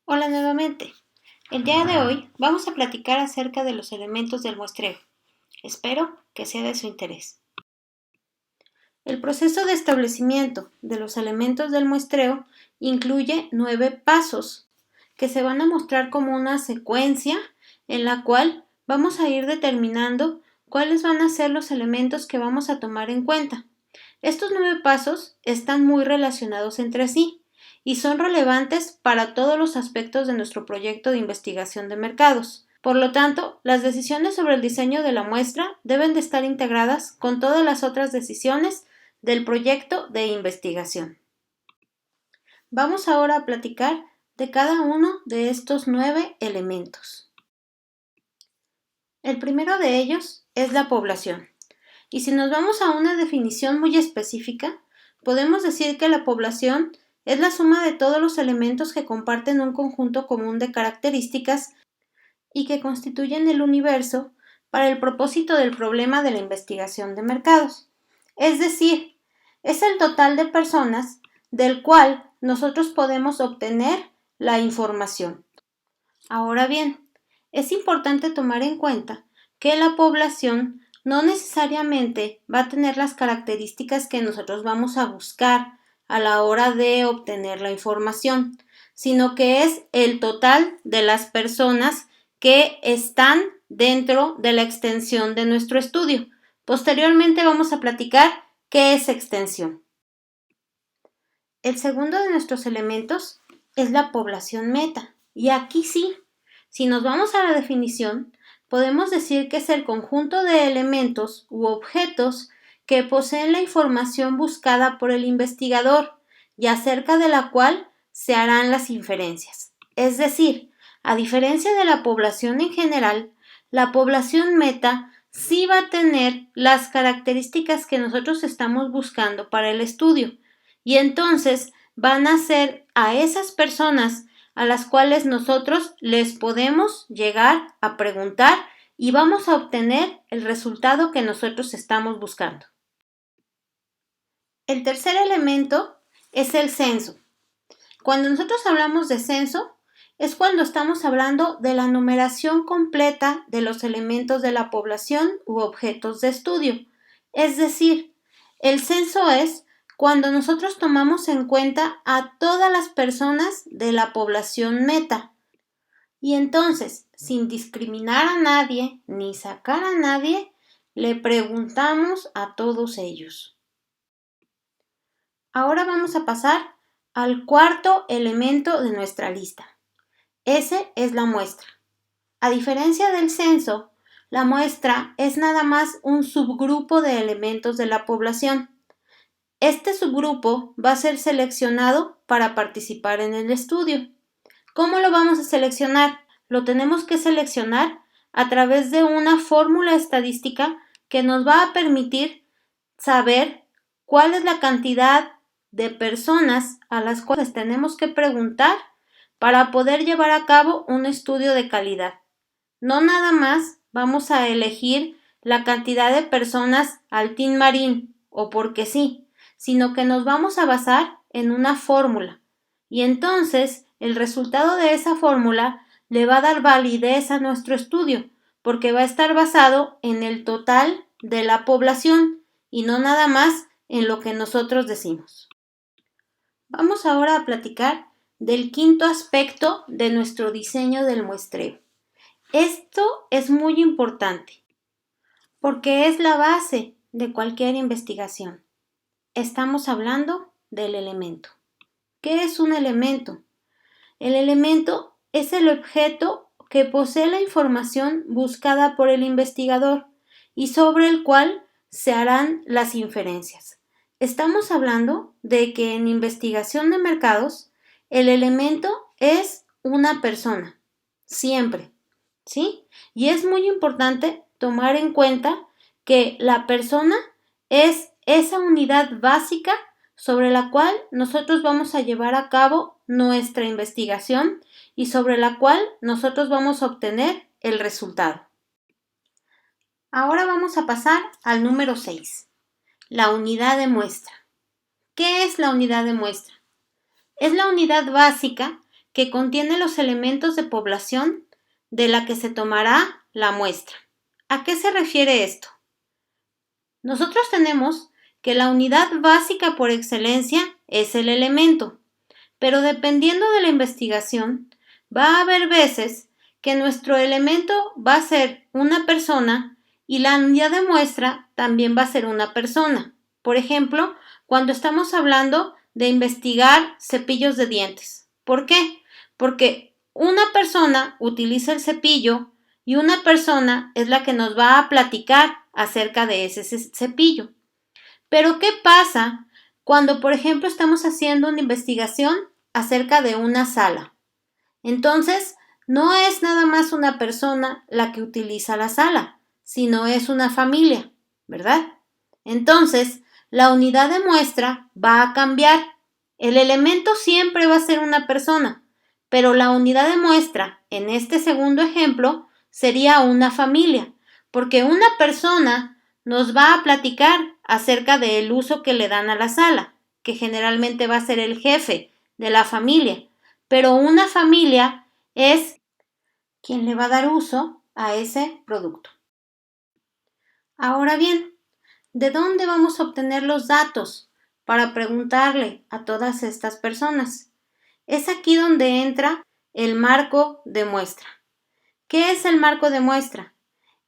Hola nuevamente. El día de hoy vamos a platicar acerca de los elementos del muestreo. Espero que sea de su interés. El proceso de establecimiento de los elementos del muestreo incluye 9 pasos que se van a mostrar como una secuencia en la cual vamos a ir determinando cuáles van a ser los elementos que vamos a tomar en cuenta. Estos 9 pasos están muy relacionados entre sí y son relevantes para todos los aspectos de nuestro proyecto de investigación de mercados. Por lo tanto, las decisiones sobre el diseño de la muestra deben de estar integradas con todas las otras decisiones del proyecto de investigación. Vamos ahora a platicar de cada uno de estos 9 elementos. El primero de ellos es la población. Y si nos vamos a una definición muy específica, podemos decir que la población es la suma de todos los elementos que comparten un conjunto común de características y que constituyen el universo para el propósito del problema de la investigación de mercados. Es decir, es el total de personas del cual nosotros podemos obtener la información. Ahora bien, es importante tomar en cuenta que la población no necesariamente va a tener las características que nosotros vamos a buscar a la hora de obtener la información, sino que es el total de las personas que están dentro de la extensión de nuestro estudio. Posteriormente vamos a platicar qué es extensión. El segundo de nuestros elementos es la población meta. Y aquí sí, si nos vamos a la definición, podemos decir que es el conjunto de elementos u objetos que poseen la información buscada por el investigador y acerca de la cual se harán las inferencias. Es decir, a diferencia de la población en general, la población meta sí va a tener las características que nosotros estamos buscando para el estudio. Y entonces van a ser a esas personas a las cuales nosotros les podemos llegar a preguntar y vamos a obtener el resultado que nosotros estamos buscando. El tercer elemento es el censo. Cuando nosotros hablamos de censo, es cuando estamos hablando de la numeración completa de los elementos de la población u objetos de estudio. Es decir, el censo es cuando nosotros tomamos en cuenta a todas las personas de la población meta. Y entonces, sin discriminar a nadie ni sacar a nadie, le preguntamos a todos ellos. Ahora vamos a pasar al cuarto elemento de nuestra lista. Ese es la muestra. A diferencia del censo, la muestra es nada más un subgrupo de elementos de la población. Este subgrupo va a ser seleccionado para participar en el estudio. ¿Cómo lo vamos a seleccionar? Lo tenemos que seleccionar a través de una fórmula estadística que nos va a permitir saber cuál es la cantidad de personas a las cuales tenemos que preguntar para poder llevar a cabo un estudio de calidad. No nada más vamos a elegir la cantidad de personas al tin marín o porque sí, sino que nos vamos a basar en una fórmula. Y entonces el resultado de esa fórmula le va a dar validez a nuestro estudio, porque va a estar basado en el total de la población y no nada más en lo que nosotros decimos. Vamos ahora a platicar del quinto aspecto de nuestro diseño del muestreo. Esto es muy importante porque es la base de cualquier investigación. Estamos hablando del elemento. ¿Qué es un elemento? El elemento es el objeto que posee la información buscada por el investigador y sobre el cual se harán las inferencias. Estamos hablando de que en investigación de mercados el elemento es una persona, siempre, ¿sí? Y es muy importante tomar en cuenta que la persona es esa unidad básica sobre la cual nosotros vamos a llevar a cabo nuestra investigación y sobre la cual nosotros vamos a obtener el resultado. Ahora vamos a pasar al número 6, la unidad de muestra. ¿Qué es la unidad de muestra? Es la unidad básica que contiene los elementos de población de la que se tomará la muestra. ¿A qué se refiere esto? Nosotros tenemos que la unidad básica por excelencia es el elemento, pero dependiendo de la investigación, va a haber veces que nuestro elemento va a ser una persona y la unidad de muestra también va a ser una persona. Por ejemplo, cuando estamos hablando de investigar cepillos de dientes. ¿Por qué? Porque una persona utiliza el cepillo y una persona es la que nos va a platicar acerca de ese cepillo. Pero ¿qué pasa cuando, por ejemplo, estamos haciendo una investigación acerca de una sala? Entonces, no es nada más una persona la que utiliza la sala, sino es una familia, ¿verdad? Entonces, la unidad de muestra va a cambiar. El elemento siempre va a ser una persona, pero la unidad de muestra, en este segundo ejemplo, sería una familia, porque una persona nos va a platicar acerca del uso que le dan a la sala, que generalmente va a ser el jefe de la familia, pero una familia es quien le va a dar uso a ese producto. Ahora bien, ¿de dónde vamos a obtener los datos para preguntarle a todas estas personas? Es aquí donde entra el marco de muestra. ¿Qué es el marco de muestra?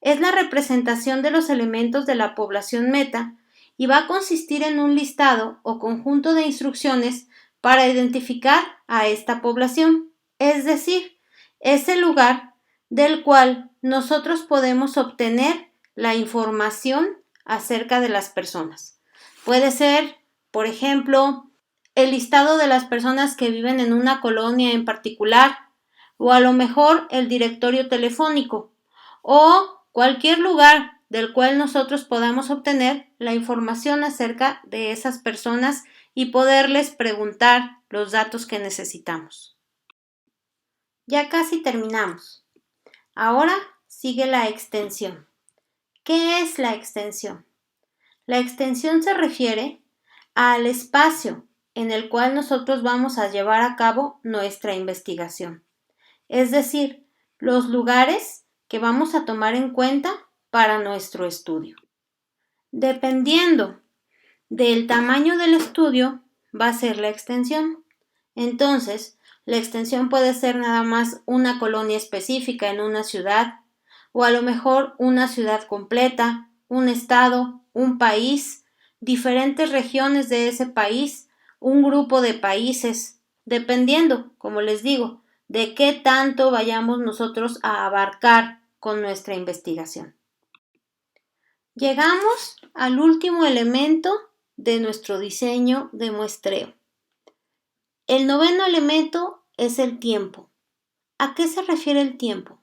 Es la representación de los elementos de la población meta y va a consistir en un listado o conjunto de instrucciones para identificar a esta población, es decir, es el lugar del cual nosotros podemos obtener la información acerca de las personas. Puede ser, por ejemplo, el listado de las personas que viven en una colonia en particular, o a lo mejor el directorio telefónico, o cualquier lugar del cual nosotros podamos obtener la información acerca de esas personas y poderles preguntar los datos que necesitamos. Ya casi terminamos. Ahora sigue la extensión. ¿Qué es la extensión? La extensión se refiere al espacio en el cual nosotros vamos a llevar a cabo nuestra investigación. Es decir, los lugares que vamos a tomar en cuenta para nuestro estudio. Dependiendo del tamaño del estudio, va a ser la extensión. Entonces, la extensión puede ser nada más una colonia específica en una ciudad, o a lo mejor una ciudad completa, un estado, un país, diferentes regiones de ese país, un grupo de países, dependiendo, como les digo, de qué tanto vayamos nosotros a abarcar con nuestra investigación. Llegamos al último elemento de nuestro diseño de muestreo. El noveno elemento es el tiempo. ¿A qué se refiere el tiempo?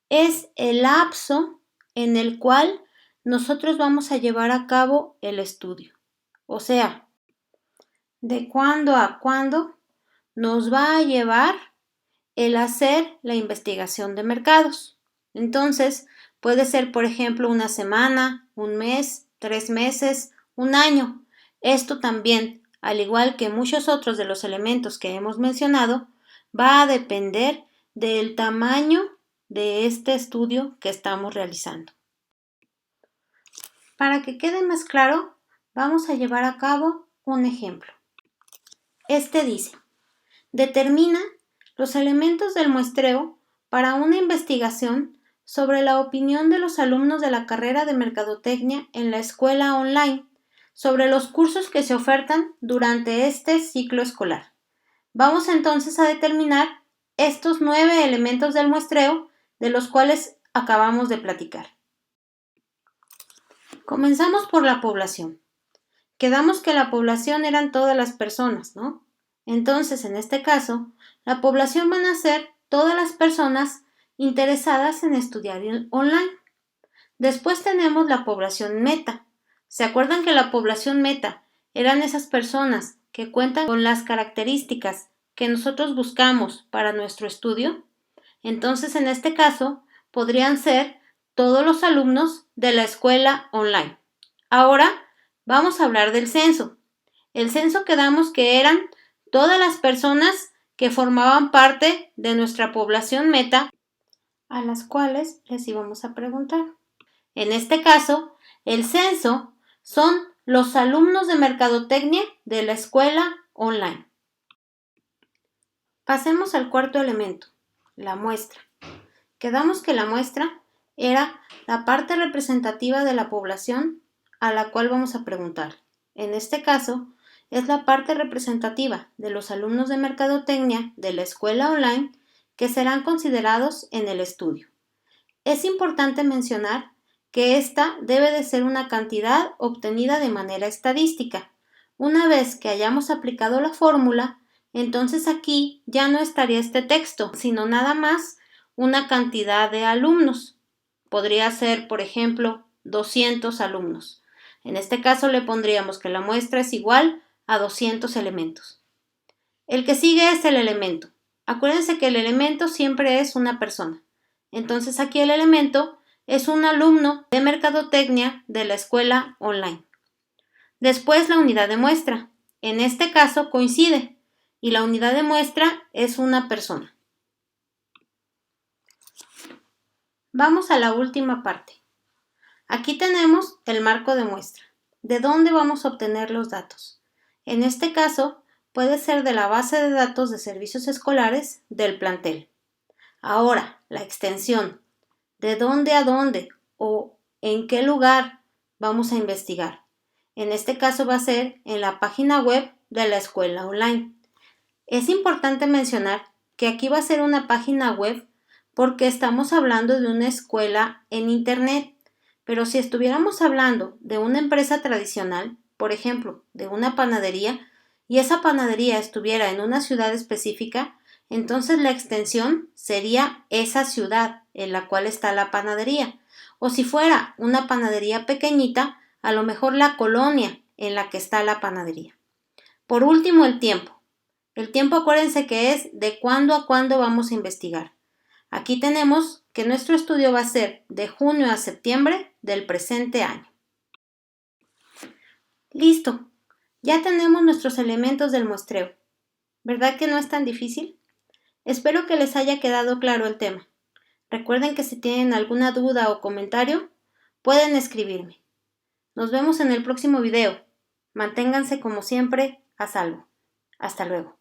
Es el lapso en el cual nosotros vamos a llevar a cabo el estudio. O sea, de cuándo a cuándo nos va a llevar el hacer la investigación de mercados. Entonces, puede ser, por ejemplo, una semana, un mes, 3 meses, un año. Esto también, al igual que muchos otros de los elementos que hemos mencionado, va a depender del tamaño de este estudio que estamos realizando. Para que quede más claro, vamos a llevar a cabo un ejemplo. Este dice: determina los elementos del muestreo para una investigación sobre la opinión de los alumnos de la carrera de Mercadotecnia en la escuela online sobre los cursos que se ofertan durante este ciclo escolar. Vamos entonces a determinar estos 9 elementos del muestreo de los cuales acabamos de platicar. Comenzamos por la población. Quedamos que la población eran todas las personas, ¿no? Entonces, en este caso, la población van a ser todas las personas interesadas en estudiar online. Después tenemos la población meta. ¿Se acuerdan que la población meta eran esas personas que cuentan con las características que nosotros buscamos para nuestro estudio? Entonces, en este caso, podrían ser todos los alumnos de la escuela online. Ahora, vamos a hablar del censo. El censo quedamos que eran todas las personas que formaban parte de nuestra población meta, a las cuales les íbamos a preguntar. En este caso, el censo son los alumnos de mercadotecnia de la escuela online. Pasemos al cuarto elemento, la muestra. Quedamos que la muestra era la parte representativa de la población a la cual vamos a preguntar. En este caso, es la parte representativa de los alumnos de mercadotecnia de la escuela online que serán considerados en el estudio. Es importante mencionar que esta debe de ser una cantidad obtenida de manera estadística. Una vez que hayamos aplicado la fórmula, entonces aquí ya no estaría este texto, sino nada más una cantidad de alumnos. Podría ser, por ejemplo, 200 alumnos. En este caso le pondríamos que la muestra es igual a 200 elementos. El que sigue es el elemento. Acuérdense que el elemento siempre es una persona. Entonces aquí el elemento es un alumno de mercadotecnia de la escuela online. Después la unidad de muestra. En este caso coincide y la unidad de muestra es una persona. Vamos a la última parte. Aquí tenemos el marco de muestra. ¿De dónde vamos a obtener los datos? En este caso, puede ser de la base de datos de servicios escolares del plantel. Ahora, la extensión. ¿De dónde a dónde o en qué lugar vamos a investigar? En este caso va a ser en la página web de la escuela online. Es importante mencionar que aquí va a ser una página web porque estamos hablando de una escuela en Internet. Pero si estuviéramos hablando de una empresa tradicional, por ejemplo, de una panadería, y esa panadería estuviera en una ciudad específica, entonces la extensión sería esa ciudad en la cual está la panadería. O si fuera una panadería pequeñita, a lo mejor la colonia en la que está la panadería. Por último, el tiempo. El tiempo, acuérdense que es de cuándo a cuándo vamos a investigar. Aquí tenemos que nuestro estudio va a ser de junio a septiembre del presente año. Listo, ya tenemos nuestros elementos del muestreo. ¿Verdad que no es tan difícil? Espero que les haya quedado claro el tema. Recuerden que si tienen alguna duda o comentario, pueden escribirme. Nos vemos en el próximo video. Manténganse como siempre a salvo. Hasta luego.